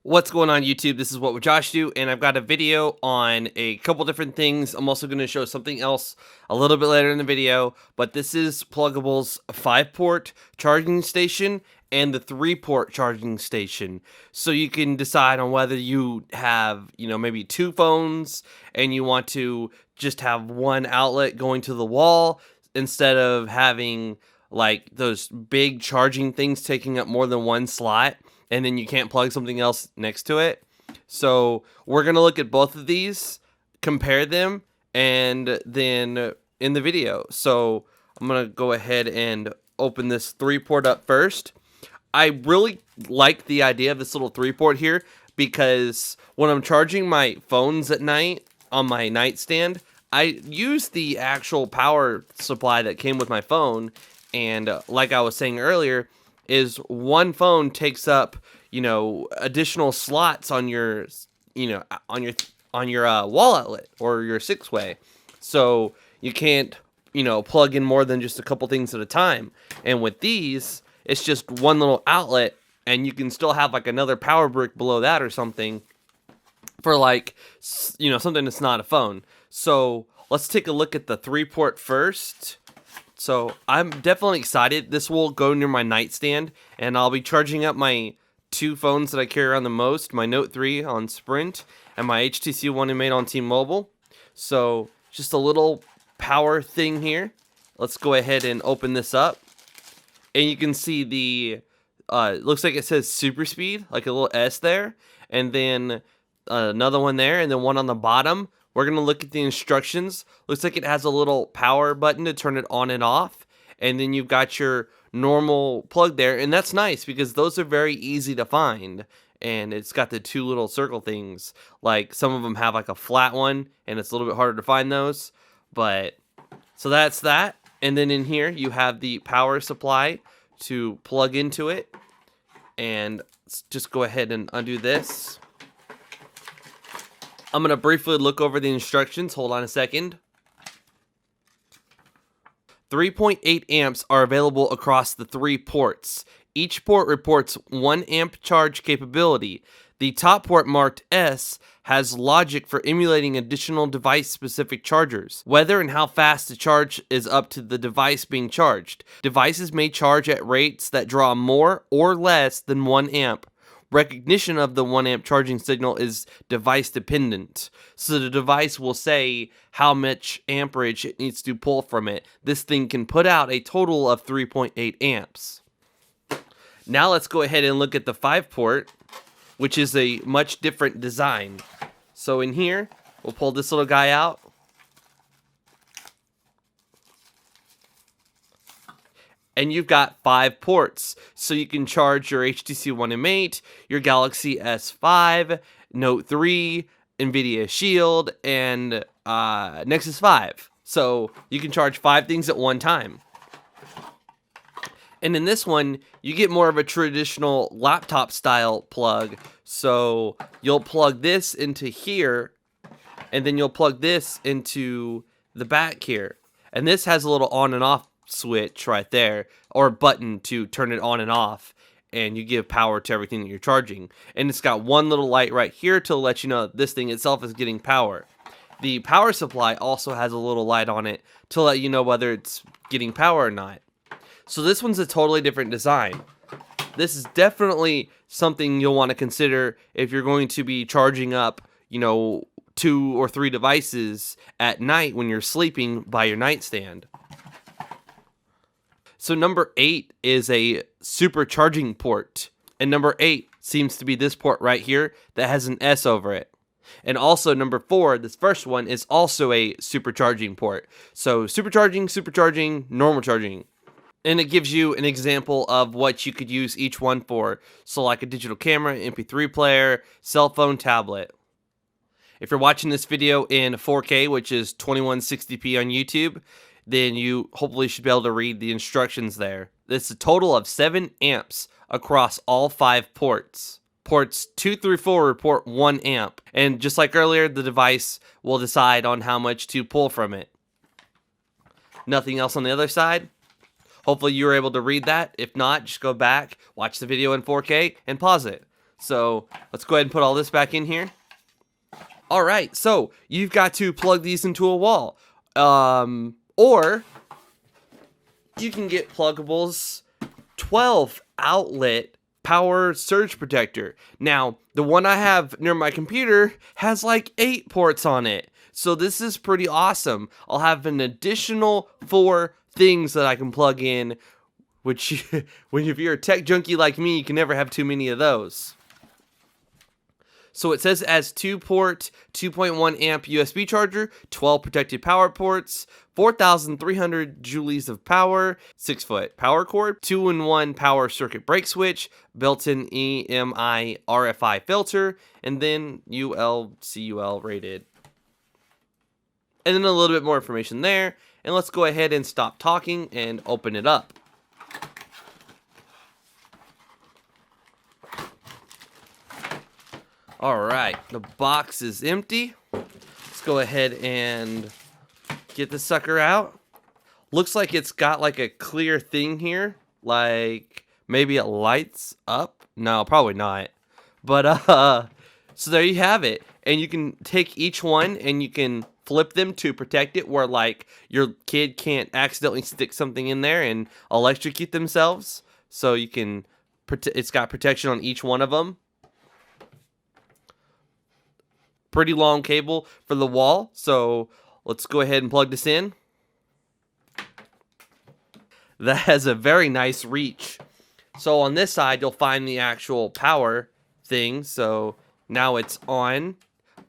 What's going on YouTube? This is wwjoshdew, and I've got a video on a couple different things. I'm also going to show something else a little bit later in the video, but this is Pluggable's 5-port charging station and the 3-port charging station. So you can decide on whether you have, maybe 2 phones and you want to just have one outlet going to the wall instead of having like those big charging things taking up more than one slot, and then you can't plug something else next to it. So we're going to look at both of these, compare them, and then in the video. So I'm going to go ahead and open this 3-port up first. I really like the idea of this little 3-port here because when I'm charging my phones at night on my nightstand, I use the actual power supply that came with my phone. And like I was saying earlier, is one phone takes up, additional slots on your, on your wall outlet or your 6-way. So you can't, plug in more than just a couple things at a time. And with these, it's just one little outlet, and you can still have like another power brick below that or something for like, something that's not a phone. So let's take a look at the 3-port first. So I'm definitely excited. This will go near my nightstand, and I'll be charging up my 2 phones that I carry around the most, my Note 3 on Sprint and my HTC One I made on T-Mobile. So just a little power thing here. Let's go ahead and open this up. And you can see the, looks like it says super speed, like a little S there. And then another one there, and then one on the bottom. We're going to look at the instructions. Looks like it has a little power button to turn it on and off. And then you've got your normal plug there. And that's nice because those are very easy to find. And it's got the 2 little circle things. Like some of them have like a flat one, and it's a little bit harder to find those. But so that's that. And then in here you have the power supply to plug into it. And let's just go ahead and undo this. I'm going to briefly look over the instructions. Hold on a second. 3.8 amps are available across the 3 ports. Each port reports 1 amp charge capability. The top port marked S has logic for emulating additional device-specific chargers. Whether and how fast the charge is up to the device being charged. Devices may charge at rates that draw more or less than 1 amp. Recognition of the 1 amp charging signal is device dependent. So the device will say how much amperage it needs to pull from it. This thing can put out a total of 3.8 amps. Now let's go ahead and look at the 5-port, which is a much different design. So in here, we'll pull this little guy out. And you've got 5 ports, so you can charge your HTC One M8, your Galaxy S5, Note 3, NVIDIA Shield, and Nexus 5. So you can charge 5 things at one time. And in this one, you get more of a traditional laptop style plug. So you'll plug this into here, and then you'll plug this into the back here. And this has a little on and off switch right there, or a button to turn it on and off, and you give power to everything that you're charging. And it's got one little light right here to let you know that this thing itself is getting power. The power supply also has a little light on it to let you know whether it's getting power or not. So this one's a totally different design. This is definitely something you'll want to consider if you're going to be charging up, 2 or 3 devices at night when you're sleeping by your nightstand. So number 8 is a supercharging port. And number 8 seems to be this port right here that has an S over it. And also number 4, this first one, is also a supercharging port. So supercharging, normal charging. And it gives you an example of what you could use each one for. So like a digital camera, MP3 player, cell phone, tablet. If you're watching this video in 4K, which is 2160p on YouTube, then you hopefully should be able to read the instructions there. It's a total of 7 amps across all 5 ports. Ports 2 through 4 report 1 amp. And just like earlier, the device will decide on how much to pull from it. Nothing else on the other side? Hopefully you were able to read that. If not, just go back, watch the video in 4K, and pause it. So let's go ahead and put all this back in here. All right, so you've got to plug these into a wall. Or you can get Pluggable's 12 outlet power surge protector. Now, the one I have near my computer has like 8 ports on it. So this is pretty awesome. I'll have an additional 4 things that I can plug in, which if you're a tech junkie like me, you can never have too many of those. So it says it has 2-port, 2.1 amp USB charger, 12 protected power ports, 4,300 joules of power, 6-foot power cord, 2-in-1 power circuit break switch, built-in EMI RFI filter, and then UL/CUL rated. And then a little bit more information there. And let's go ahead and stop talking and open it up. Alright, the box is empty. Let's go ahead and get the sucker out. Looks like it's got like a clear thing here. Like maybe it lights up. No, probably not. But so there you have it. And you can take each one and you can flip them to protect it where like your kid can't accidentally stick something in there and electrocute themselves. So you can, it's got protection on each one of them. Pretty long cable for the wall, so let's go ahead and plug this in. That has a very nice reach. So on this side, you'll find the actual power thing. So now it's on.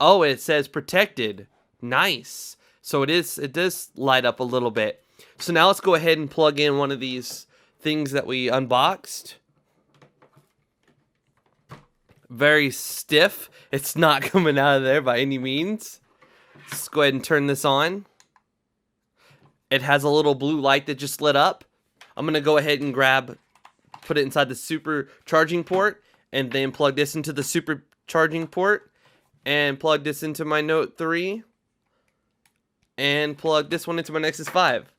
Oh, it says protected. Nice. So it does light up a little bit. So now let's go ahead and plug in one of these things that we unboxed. Very stiff. It's not coming out of there by any means. Let's go ahead and turn this on. It has a little blue light that just lit up. I'm going to go ahead and put it inside the super charging port, and then plug this into the super charging port, and plug this into my Note 3, and plug this one into my Nexus 5.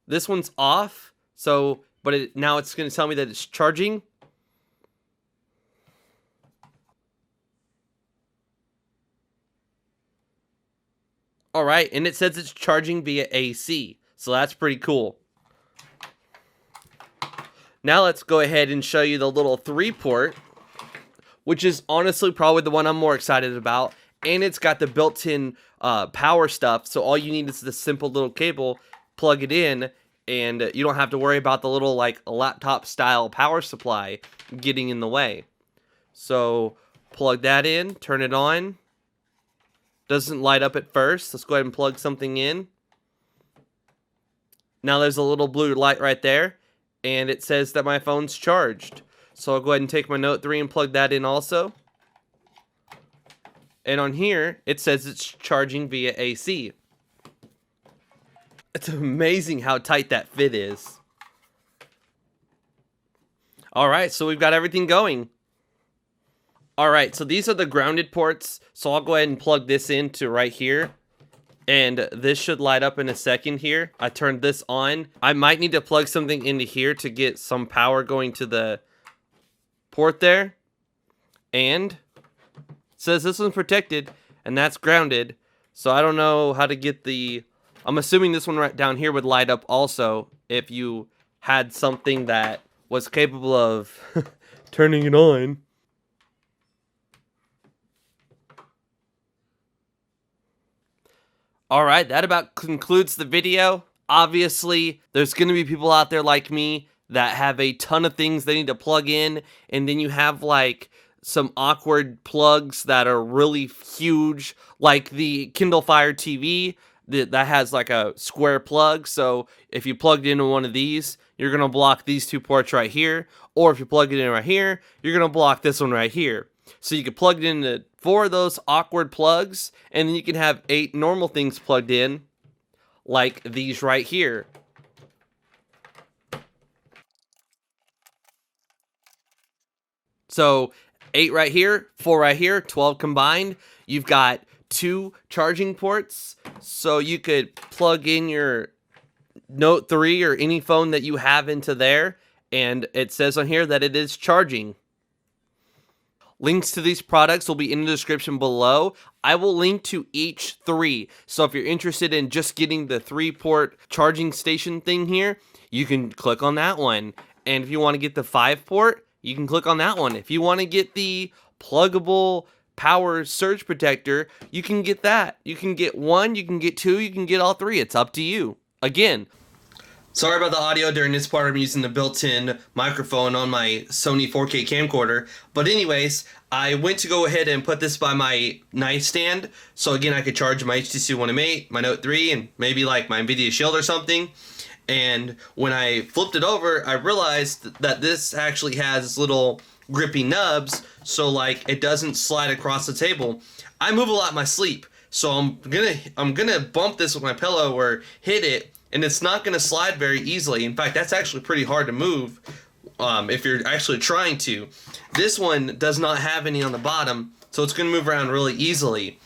This one's off, so, but now it's going to tell me that it's charging. Alright, and it says it's charging via AC, so that's pretty cool. Now let's go ahead and show you the little 3-port, which is honestly probably the one I'm more excited about. And it's got the built-in power stuff, so all you need is this simple little cable. Plug it in, and you don't have to worry about the little like laptop style power supply getting in the way. So plug that in, turn it on. Doesn't light up at first. Let's go ahead and plug something in. Now there's a little blue light right there, and it says that my phone's charged. So I'll go ahead and take my Note 3 and plug that in also. And on here, it says it's charging via AC. It's amazing how tight that fit is. Alright, so we've got everything going. Alright, so these are the grounded ports. So I'll go ahead and plug this into right here. And this should light up in a second here. I turned this on. I might need to plug something into here to get some power going to the port there. And it says this one's protected, and that's grounded. So I don't know how to get the... I'm assuming this one right down here would light up also if you had something that was capable of turning it on. Alright, that about concludes the video. Obviously, there's going to be people out there like me that have a ton of things they need to plug in, and then you have like some awkward plugs that are really huge, like the Kindle Fire TV. That has like a square plug, so if you plugged into one of these, you're going to block these 2 ports right here, or if you plug it in right here, you're going to block this one right here. So you can plug it into 4 of those awkward plugs, and then you can have 8 normal things plugged in, like these right here. So 8 right here, 4 right here, 12 combined. You've got 2 charging ports, so you could plug in your Note 3 or any phone that you have into there, and it says on here that it is charging. Links to these products will be in the description below. I will link to each 3. So if you're interested in just getting the 3-port charging station thing here, you can click on that one. And if you want to get the 5-port, you can click on that one. If you want to get the pluggable power surge protector, you can get that. You can get 1, you can get 2, you can get all 3. It's up to you. Again, sorry about the audio during this part. I'm using the built-in microphone on my Sony 4K camcorder. But anyways, I went to go ahead and put this by my nightstand. So again, I could charge my HTC One M8, my Note 3, and maybe like my NVIDIA Shield or something. And when I flipped it over, I realized that this actually has little grippy nubs, so like it doesn't slide across the table. I move a lot in my sleep, so I'm gonna bump this with my pillow or hit it, and it's not gonna slide very easily. In fact, that's actually pretty hard to move if you're actually trying to. This one does not have any on the bottom, so it's gonna move around really easily.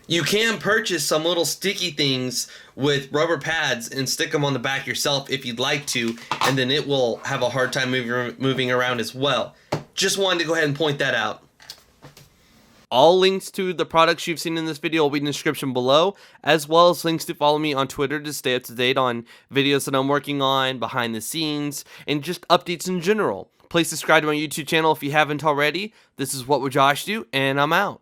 You can purchase some little sticky things with rubber pads and stick them on the back yourself if you'd like to, and then it will have a hard time moving around as well. Just wanted to go ahead and point that out. All links to the products you've seen in this video will be in the description below, as well as links to follow me on Twitter to stay up to date on videos that I'm working on, behind the scenes, and just updates in general. Please subscribe to my YouTube channel if you haven't already. This is What Would Josh Do, and I'm out.